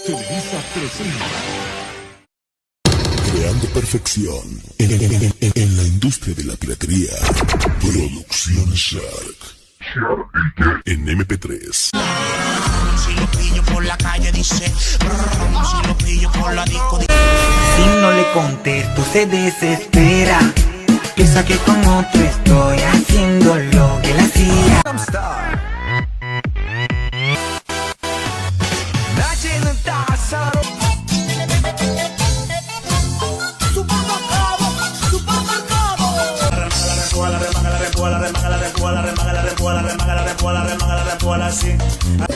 Televisa presenta. Creando perfección en la industria de la piratería. Producción Shark. En MP3. Si lo pillo por la calle dice, si lo pillo por la disco dice. Si no le contesto se desespera. Piensa que con otro estoy haciendo lo que él hacía.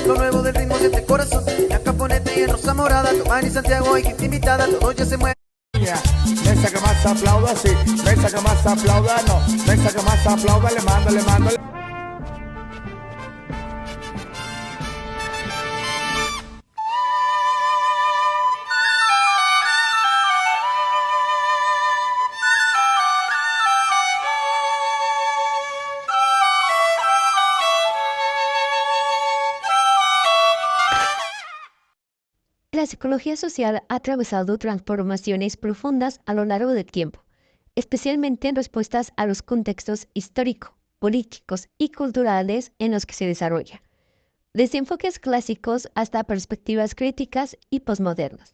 Lo nuevo del ritmo de este corazón, la caponete y el rosa morada, Tomás y Santiago y Quinta invitada, todo ya se mueve. Mesa que más aplauda, sí. Mesa que más aplauda, no. Mesa que más aplauda, le mando. La psicología social ha atravesado transformaciones profundas a lo largo del tiempo, especialmente en respuestas a los contextos históricos, políticos y culturales en los que se desarrolla, desde enfoques clásicos hasta perspectivas críticas y posmodernas.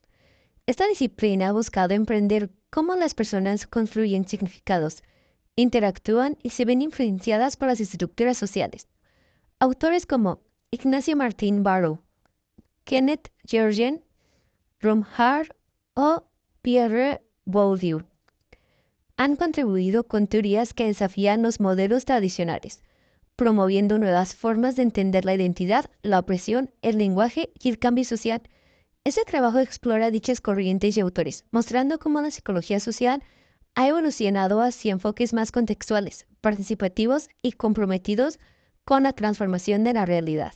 Esta disciplina ha buscado emprender cómo las personas construyen significados, interactúan y se ven influenciadas por las estructuras sociales. Autores como Ignacio Martín Barrow, Kenneth Georgen, Ron Hart o Pierre Bourdieu han contribuido con teorías que desafían los modelos tradicionales, promoviendo nuevas formas de entender la identidad, la opresión, el lenguaje y el cambio social. Este trabajo explora dichas corrientes y autores, mostrando cómo la psicología social ha evolucionado hacia enfoques más contextuales, participativos y comprometidos con la transformación de la realidad.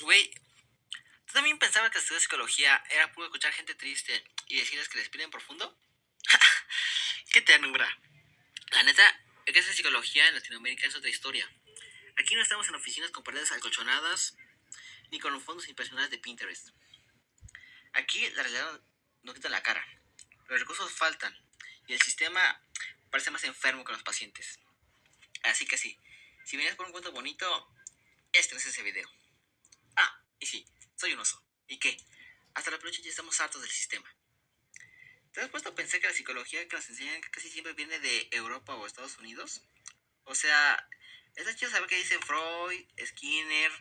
Güey, ¿tú también pensabas que estudiar psicología era puro escuchar gente triste y decirles que respiren profundo? ¡Qué ternura! La neta, es que hacer psicología en Latinoamérica es otra historia. Aquí no estamos en oficinas con paredes acolchonadas ni con los fondos impresionantes de Pinterest. Aquí la realidad nos quita la cara. Los recursos faltan y el sistema parece más enfermo que los pacientes. Así que sí, si vienes por un cuento bonito, este no es ese video. Ah, y sí, soy un oso. ¿Y qué? Hasta la peluche ya estamos hartos del sistema. ¿Te has puesto a pensar que la psicología que nos enseñan casi siempre viene de Europa o Estados Unidos? O sea, está chido saber qué dicen Freud, Skinner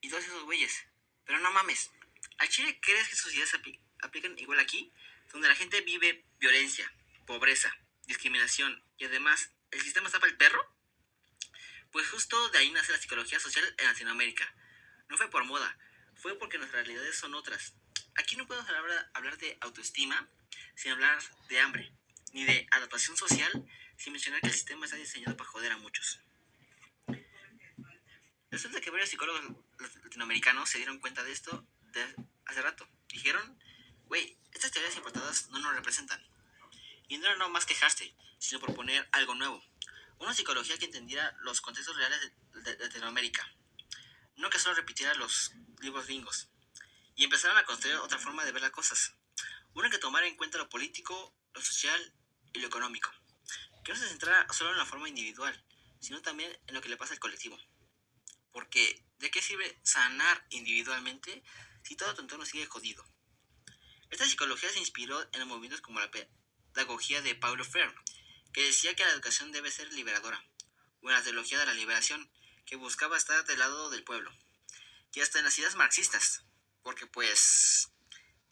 y todos esos güeyes. Pero no mames, ¿a Chile crees que sus ideas se aplican igual aquí? Donde la gente vive violencia, pobreza, discriminación y además el sistema está para el perro. Pues justo de ahí nace la psicología social en Latinoamérica. No fue por moda, fue porque nuestras realidades son otras. Aquí no podemos hablar de autoestima sin hablar de hambre, ni de adaptación social sin mencionar que el sistema está diseñado para joder a muchos. Resulta que varios psicólogos latinoamericanos se dieron cuenta de esto hace rato. Dijeron, güey, estas teorías importadas no nos representan. Y no era no más quejarse, sino proponer algo nuevo. Una psicología que entendiera los contextos reales de Latinoamérica. No que solo repitiera los libros gringos. Y empezaron a construir otra forma de ver las cosas. Una que tomara en cuenta lo político, lo social y lo económico. Que no se centrara solo en la forma individual, sino también en lo que le pasa al colectivo. Porque, ¿de qué sirve sanar individualmente si todo tu entorno sigue jodido? Esta psicología se inspiró en movimientos como la pedagogía de Paulo Freire, que decía que la educación debe ser liberadora, o en la teología de la liberación, que buscaba estar del lado del pueblo, y hasta en las ideas marxistas, porque pues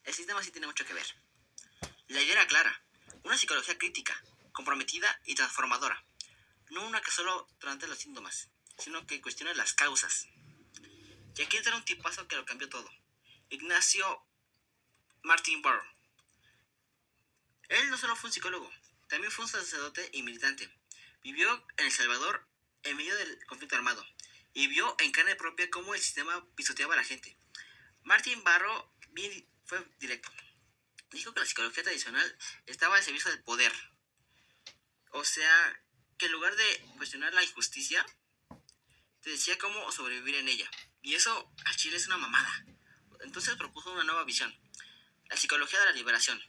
el sistema sí tiene mucho que ver. La idea era clara, una psicología crítica, comprometida y transformadora, no una que solo trate los síntomas, sino que cuestione las causas. Y aquí entra un tipazo que lo cambió todo, Ignacio Martín Barrow. Él no solo fue un psicólogo, también fue un sacerdote y militante. Vivió en El Salvador en medio del conflicto armado y vio en carne propia cómo el sistema pisoteaba a la gente. Martín Barrow fue directo. Dijo que la psicología tradicional estaba al servicio del poder. O sea, que en lugar de cuestionar la injusticia, te decía cómo sobrevivir en ella. Y eso al Chile es una mamada. Entonces propuso una nueva visión, la psicología de la liberación.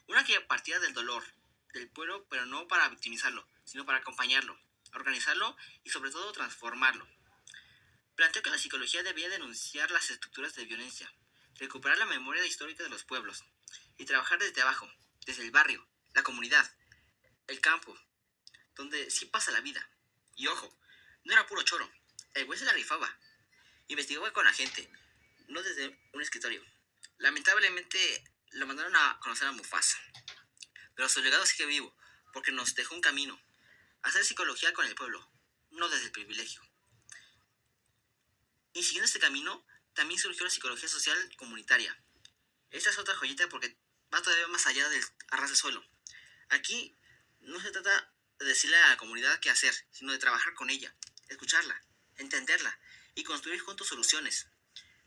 Una que partía del dolor del pueblo, pero no para victimizarlo, sino para acompañarlo, organizarlo y sobre todo transformarlo. Planteó que la psicología debía denunciar las estructuras de violencia, recuperar la memoria histórica de los pueblos y trabajar desde abajo, desde el barrio, la comunidad, el campo, donde sí pasa la vida. Y ojo, no era puro choro, el güey se la rifaba. Investigaba con la gente, no desde un escritorio. Lamentablemente lo mandaron a conocer a Mufasa, pero su legado sigue vivo, porque nos dejó un camino, hacer psicología con el pueblo, no desde el privilegio. Y siguiendo este camino, también surgió la psicología social comunitaria. Esta es otra joyita porque va todavía más allá del arras del suelo. Aquí no se trata de decirle a la comunidad qué hacer, sino de trabajar con ella, escucharla, entenderla y construir juntos soluciones.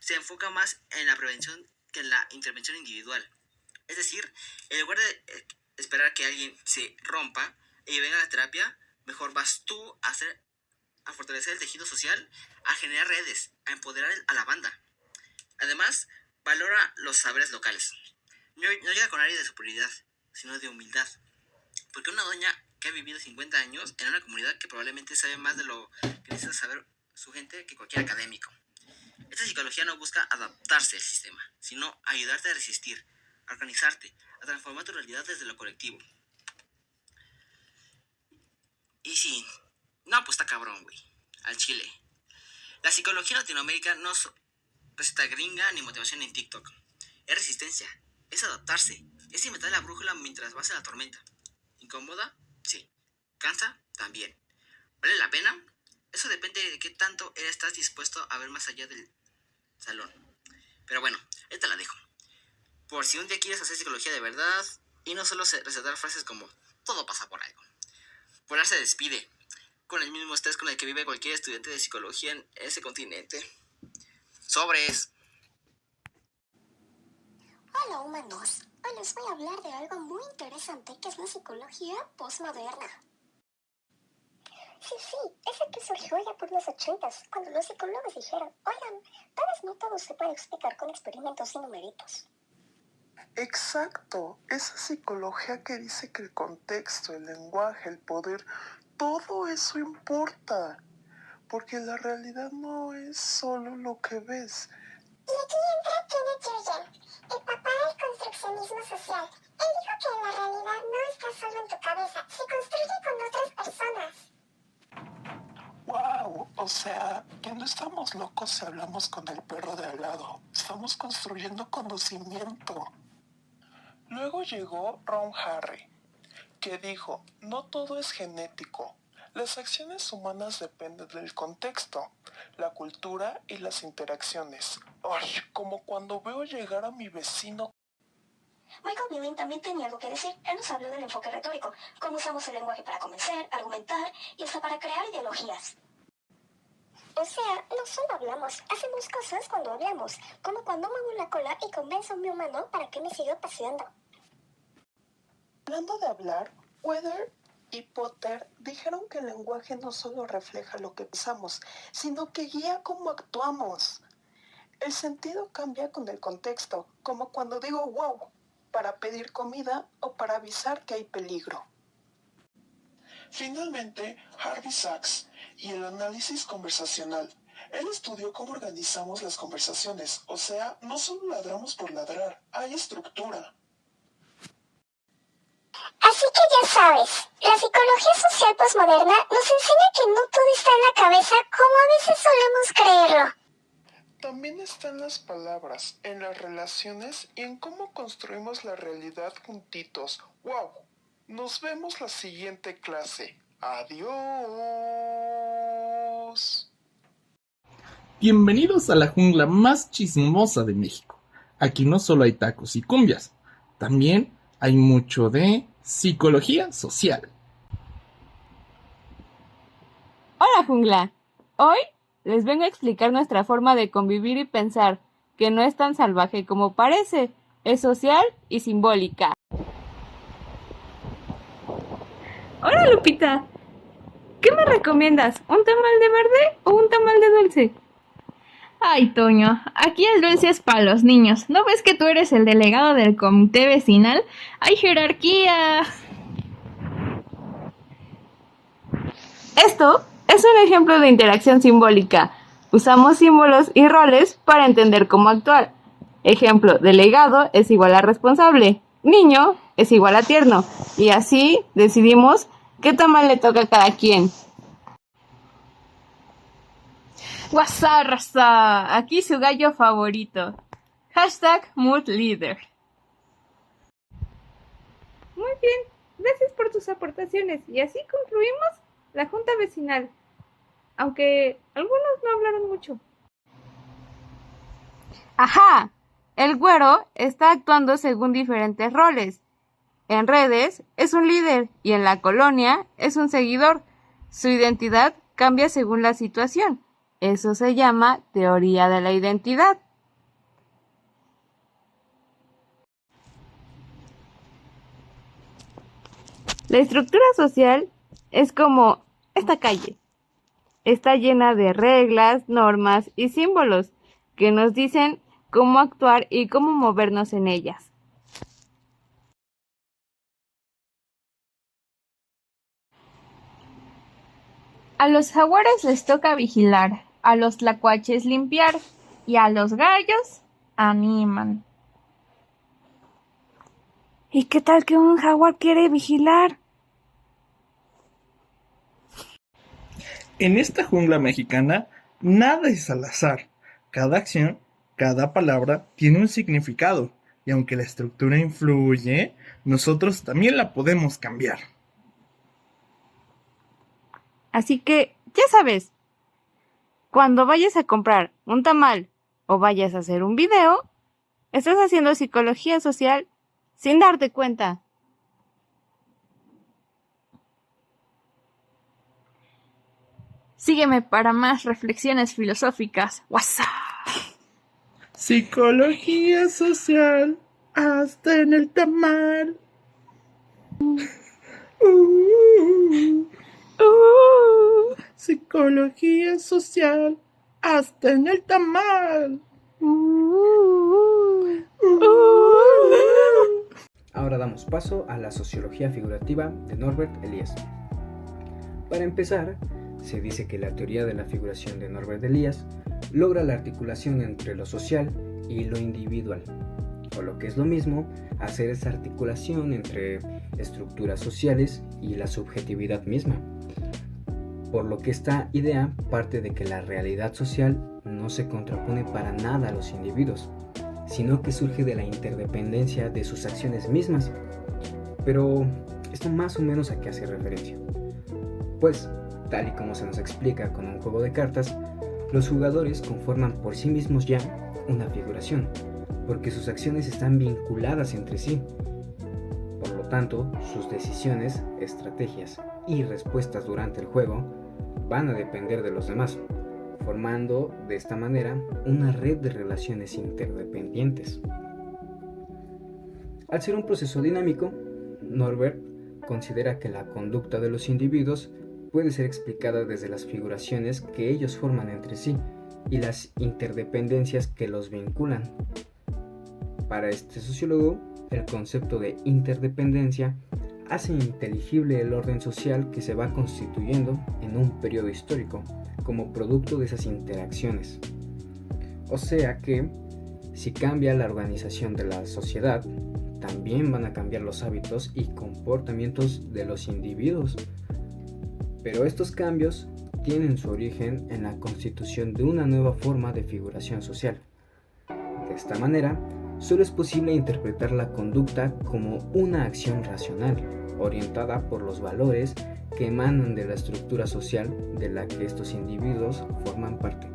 Se enfoca más en la prevención que en la intervención individual. Es decir, en lugar de esperar que alguien se rompa y venga a la terapia, mejor vas tú a fortalecer el tejido social, a generar redes, a empoderar a la banda. Además, valora los saberes locales. No llega con área de superioridad, sino de humildad. Porque una doña que ha vivido 50 años en una comunidad que probablemente sabe más de lo que necesita saber su gente que cualquier académico. Esta psicología no busca adaptarse al sistema, sino ayudarte a resistir, a organizarte, a transformar tu realidad desde lo colectivo. Y sí, no, pues está cabrón, güey. Al chile. La psicología en Latinoamérica no es receta gringa ni motivación en TikTok. Es resistencia, es adaptarse, es inventar la brújula mientras vas en la tormenta. ¿Incómoda? Sí. ¿Cansa? También. ¿Vale la pena? Eso depende de qué tanto estás dispuesto a ver más allá del salón. Pero bueno, esta la dejo. Por si un día quieres hacer psicología de verdad y no solo recetar frases como todo pasa por algo. Polar se despide con el mismo estrés con el que vive cualquier estudiante de psicología en ese continente. ¡Sobres! Hola humanos, hoy les voy a hablar de algo muy interesante que es la psicología postmoderna. Sí, esa que surgió ya por los 80s, cuando los psicólogos dijeron, oigan, tal vez no todo se puede explicar con experimentos y numeritos. Exacto, esa psicología que dice que el contexto, el lenguaje, el poder, todo eso importa, porque la realidad no es solo lo que ves. Y aquí entra Kenneth Jurgen, el papá del construccionismo social. Él dijo que la realidad no está solo en tu cabeza, se construye con otras personas. ¡Wow! O sea, que no estamos locos si hablamos con el perro de al lado. Estamos construyendo conocimiento. Luego llegó Ron Harry, que dijo, no todo es genético. Las acciones humanas dependen del contexto, la cultura y las interacciones. ¡Ay! Como cuando veo llegar a mi vecino. Michael Billing también tenía algo que decir. Él nos habló del enfoque retórico, cómo usamos el lenguaje para convencer, argumentar y hasta para crear ideologías. O sea, no solo hablamos, hacemos cosas cuando hablamos, como cuando muevo la cola y convenzo a mi humano para que me siga paseando. Hablando de hablar, Weather y Potter dijeron que el lenguaje no solo refleja lo que pensamos, sino que guía cómo actuamos. El sentido cambia con el contexto, como cuando digo wow, para pedir comida o para avisar que hay peligro. Finalmente, Harvey Sachs y el análisis conversacional. Él estudió cómo organizamos las conversaciones, o sea, no solo ladramos por ladrar, hay estructura. Así que ya sabes, la psicología social postmoderna nos enseña que no todo está en la cabeza como a veces solemos creerlo. También están las palabras, en las relaciones y en cómo construimos la realidad juntitos. ¡Wow! Nos vemos la siguiente clase. ¡Adiós! Bienvenidos a la jungla más chismosa de México. Aquí no solo hay tacos y cumbias, también hay mucho de psicología social. Hola jungla, hoy les vengo a explicar nuestra forma de convivir y pensar, que no es tan salvaje como parece, es social y simbólica. Hola Lupita, ¿qué me recomiendas? ¿Un tamal de verde o un tamal de dulce? Ay, Toño, aquí el dulce es para los niños. ¿No ves que tú eres el delegado del comité vecinal? ¡Hay jerarquía! Esto es un ejemplo de interacción simbólica. Usamos símbolos y roles para entender cómo actuar. Ejemplo, delegado es igual a responsable, niño es igual a tierno, y así decidimos qué tamal le toca a cada quien. WhatsApp, raza, aquí su gallo favorito. #MoodLeader. Muy bien, gracias por tus aportaciones. Y así concluimos la junta vecinal. Aunque algunos no hablaron mucho. ¡Ajá! El güero está actuando según diferentes roles. En redes es un líder y en la colonia es un seguidor. Su identidad cambia según la situación. Eso se llama teoría de la identidad. La estructura social es como esta calle. Está llena de reglas, normas y símbolos que nos dicen cómo actuar y cómo movernos en ellas. A los jaguares les toca vigilar, a los tlacuaches limpiar y a los gallos animan. ¿Y qué tal que un jaguar quiere vigilar? En esta jungla mexicana, nada es al azar. Cada acción, cada palabra tiene un significado. Y aunque la estructura influye, nosotros también la podemos cambiar. Así que, ya sabes, cuando vayas a comprar un tamal o vayas a hacer un video, estás haciendo psicología social sin darte cuenta. Sígueme para más reflexiones filosóficas. WhatsApp. Psicología social, hasta en el tamal. Psicología social, hasta en el tamal. Ahora damos paso a la sociología figurativa de Norbert Elias. Para empezar, se dice que la teoría de la figuración de Norbert Elias logra la articulación entre lo social y lo individual, o lo que es lo mismo, hacer esa articulación entre estructuras sociales y la subjetividad misma. Por lo que esta idea parte de que la realidad social no se contrapone para nada a los individuos, sino que surge de la interdependencia de sus acciones mismas. Pero, ¿esto más o menos a qué hace referencia? Pues, tal y como se nos explica con un juego de cartas, los jugadores conforman por sí mismos ya una figuración, porque sus acciones están vinculadas entre sí. Por lo tanto, sus decisiones, estrategias y respuestas durante el juego van a depender de los demás, formando de esta manera una red de relaciones interdependientes. Al ser un proceso dinámico, Norbert considera que la conducta de los individuos puede ser explicada desde las figuraciones que ellos forman entre sí y las interdependencias que los vinculan. Para este sociólogo, el concepto de interdependencia hace inteligible el orden social que se va constituyendo en un periodo histórico como producto de esas interacciones. O sea que, si cambia la organización de la sociedad, también van a cambiar los hábitos y comportamientos de los individuos. Pero estos cambios tienen su origen en la constitución de una nueva forma de figuración social. De esta manera, solo es posible interpretar la conducta como una acción racional, orientada por los valores que emanan de la estructura social de la que estos individuos forman parte.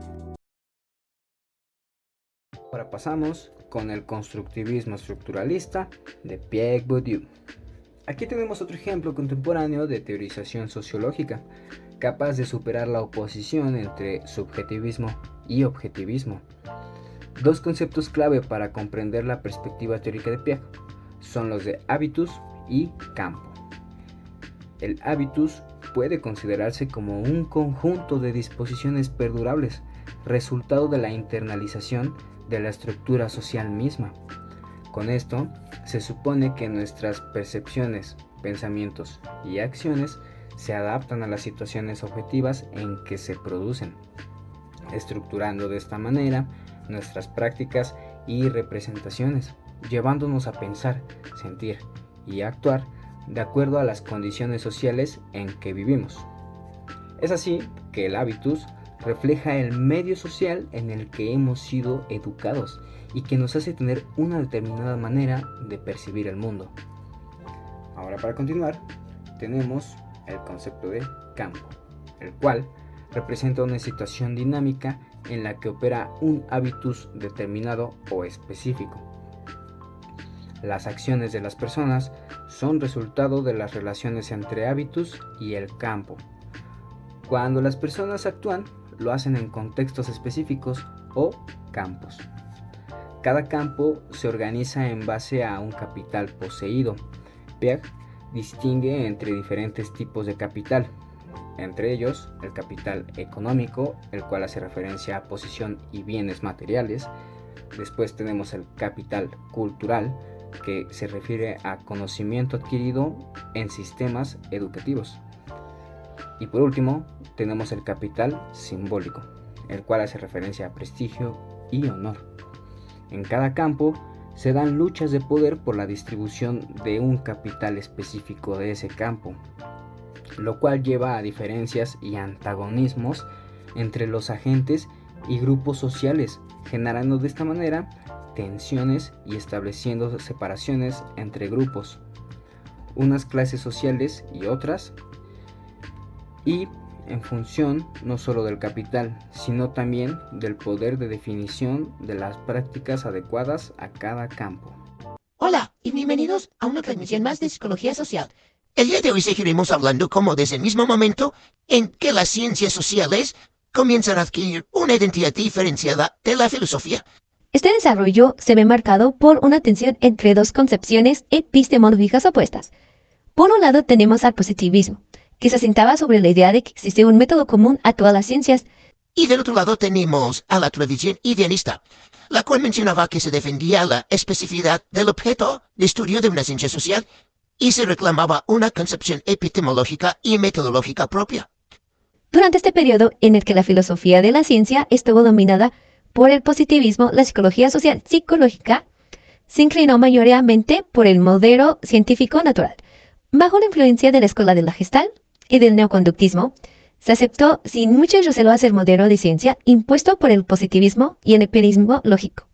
Ahora pasamos con el constructivismo estructuralista de Pierre Bourdieu. Aquí tenemos otro ejemplo contemporáneo de teorización sociológica, capaz de superar la oposición entre subjetivismo y objetivismo. Dos conceptos clave para comprender la perspectiva teórica de Piaget son los de habitus y campo. El habitus puede considerarse como un conjunto de disposiciones perdurables resultado de la internalización de la estructura social misma. Con esto, se supone que nuestras percepciones, pensamientos y acciones se adaptan a las situaciones objetivas en que se producen, estructurando de esta manera nuestras prácticas y representaciones, llevándonos a pensar, sentir y actuar de acuerdo a las condiciones sociales en que vivimos. Es así que el hábitus refleja el medio social en el que hemos sido educados y que nos hace tener una determinada manera de percibir el mundo. Ahora, para continuar, tenemos el concepto de campo, el cual representa una situación dinámica en la que opera un hábitus determinado o específico. Las acciones de las personas son resultado de las relaciones entre hábitus y el campo. Cuando las personas actúan, lo hacen en contextos específicos o campos. Cada campo se organiza en base a un capital poseído. Piaget distingue entre diferentes tipos de capital, entre ellos el capital económico, el cual hace referencia a posición y bienes materiales. Después tenemos el capital cultural, que se refiere a conocimiento adquirido en sistemas educativos. Y por último, tenemos el capital simbólico, el cual hace referencia a prestigio y honor. En cada campo se dan luchas de poder por la distribución de un capital específico de ese campo, lo cual lleva a diferencias y antagonismos entre los agentes y grupos sociales, generando de esta manera tensiones y estableciendo separaciones entre grupos, unas clases sociales y otras, y en función no solo del capital, sino también del poder de definición de las prácticas adecuadas a cada campo. Hola y bienvenidos a una transmisión más de Psicología Social. El día de hoy seguiremos hablando como desde el mismo momento en que las ciencias sociales comienzan a adquirir una identidad diferenciada de la filosofía. Este desarrollo se ve marcado por una tensión entre dos concepciones epistemológicas opuestas. Por un lado tenemos al positivismo, que se asentaba sobre la idea de que existe un método común a todas las ciencias. Y del otro lado tenemos a la tradición idealista, la cual mencionaba que se defendía la especificidad del objeto de estudio de una ciencia social y se reclamaba una concepción epistemológica y metodológica propia. Durante este periodo en el que la filosofía de la ciencia estuvo dominada por el positivismo, la psicología social psicológica se inclinó mayoritariamente por el modelo científico natural. Bajo la influencia de la escuela de la Gestalt y del neoconductismo, se aceptó sin mucho recelo el modelo de ciencia impuesto por el positivismo y el empirismo lógico.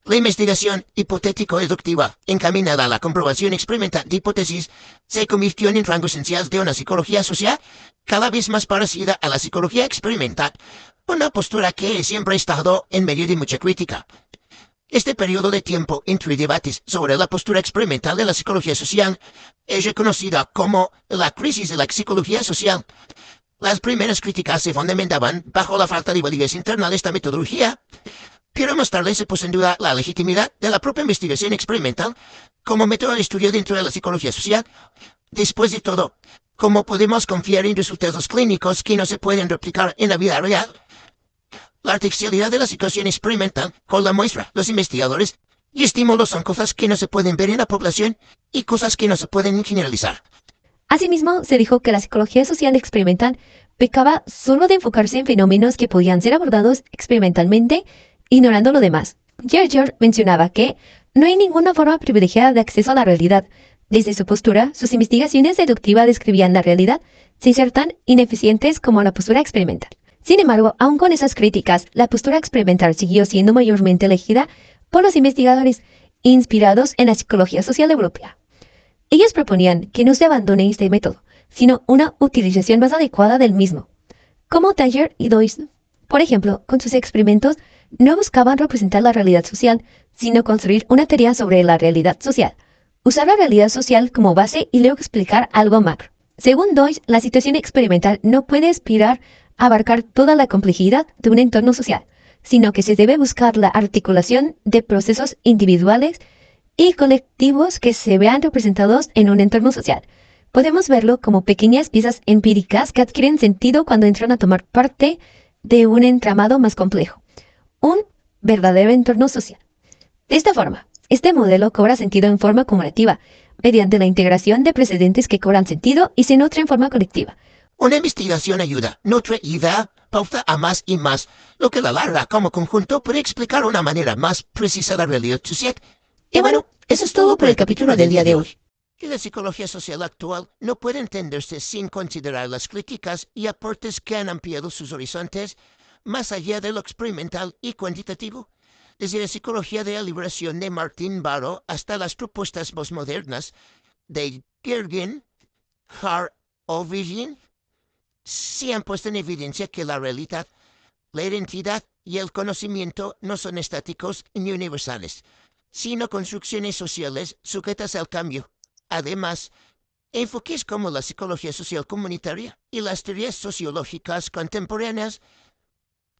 La investigación hipotético-deductiva encaminada a la comprobación experimental de hipótesis se convirtió en el rango esencial de una psicología social cada vez más parecida a la psicología experimental, una postura que siempre ha estado en medio de mucha crítica. Este periodo de tiempo entre debates sobre la postura experimental de la psicología social es reconocida como la crisis de la psicología social. Las primeras críticas se fundamentaban bajo la falta de validez interna de esta metodología, pero más tarde se puso en duda la legitimidad de la propia investigación experimental como método de estudio dentro de la psicología social. Después de todo, ¿cómo podemos confiar en resultados clínicos que no se pueden replicar en la vida real? La artificialidad de la situación experimental con la muestra, los investigadores y estímulos son cosas que no se pueden ver en la población y cosas que no se pueden generalizar. Asimismo, se dijo que la psicología social experimental pecaba solo de enfocarse en fenómenos que podían ser abordados experimentalmente, ignorando lo demás. Gerger mencionaba que no hay ninguna forma privilegiada de acceso a la realidad. Desde su postura, sus investigaciones deductivas describían la realidad sin ser tan ineficientes como la postura experimental. Sin embargo, aun con esas críticas, la postura experimental siguió siendo mayormente elegida por los investigadores inspirados en la psicología social europea. Ellos proponían que no se abandone este método, sino una utilización más adecuada del mismo. Como Tanger y Deuys, por ejemplo, con sus experimentos no buscaban representar la realidad social, sino construir una teoría sobre la realidad social. Usar la realidad social como base y luego explicar algo macro. Según Deuys, la situación experimental no puede aspirar a abarcar toda la complejidad de un entorno social, sino que se debe buscar la articulación de procesos individuales y colectivos que se vean representados en un entorno social. Podemos verlo como pequeñas piezas empíricas que adquieren sentido cuando entran a tomar parte de un entramado más complejo, un verdadero entorno social. De esta forma, este modelo cobra sentido en forma cumulativa, mediante la integración de precedentes que cobran sentido y se nutren en forma colectiva. Una investigación ayuda, nutre y da pauta a más y más, lo que la larga como conjunto puede explicar de una manera más precisa la realidad social. Y bueno, eso es todo por el capítulo del día de hoy. Que la psicología social actual no puede entenderse sin considerar las críticas y aportes que han ampliado sus horizontes más allá de lo experimental y cuantitativo. Desde la psicología de la liberación de Martin Barrow hasta las propuestas postmodernas de Gergen, Hart o Vigin, se han puesto en evidencia que la realidad, la identidad y el conocimiento no son estáticos ni universales, sino construcciones sociales sujetas al cambio. Además, enfoques como la psicología social comunitaria y las teorías sociológicas contemporáneas,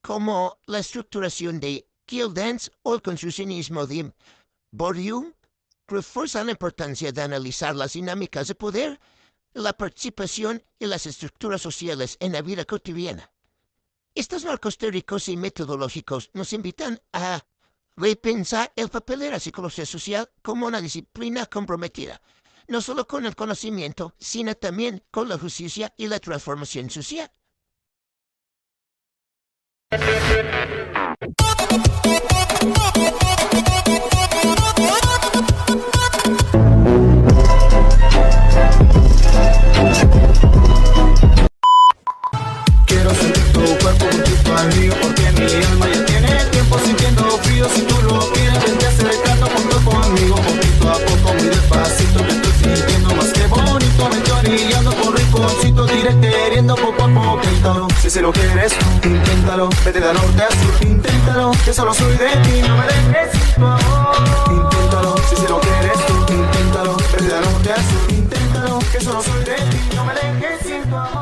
como la estructuración de Gildens o el construccionismo de Bourdieu, refuerzan la importancia de analizar las dinámicas de poder, la participación y las estructuras sociales en la vida cotidiana. Estos marcos teóricos y metodológicos nos invitan a repensar el papel de la psicología social como una disciplina comprometida, no solo con el conocimiento, sino también con la justicia y la transformación social. Quiero sentir tu cuerpo juntito al mío, porque mi alma ya tiene tiempo sintiendo frío. Si tú lo quieres, vente acercando junto conmigo, poquito a poco, muy despacito. Me estoy sintiendo más que bonito, me estoy orillando por rinconcito, diré queriendo poco a poco. Inténtalo, si lo quieres, inténtalo, vete de norte a sur, inténtalo, que solo soy de ti, no me dejes sin tu amor. Inténtalo, si lo quieres tú, inténtalo, vete de norte a sur, inténtalo, que solo soy de ti, no me dejes sin tu amor.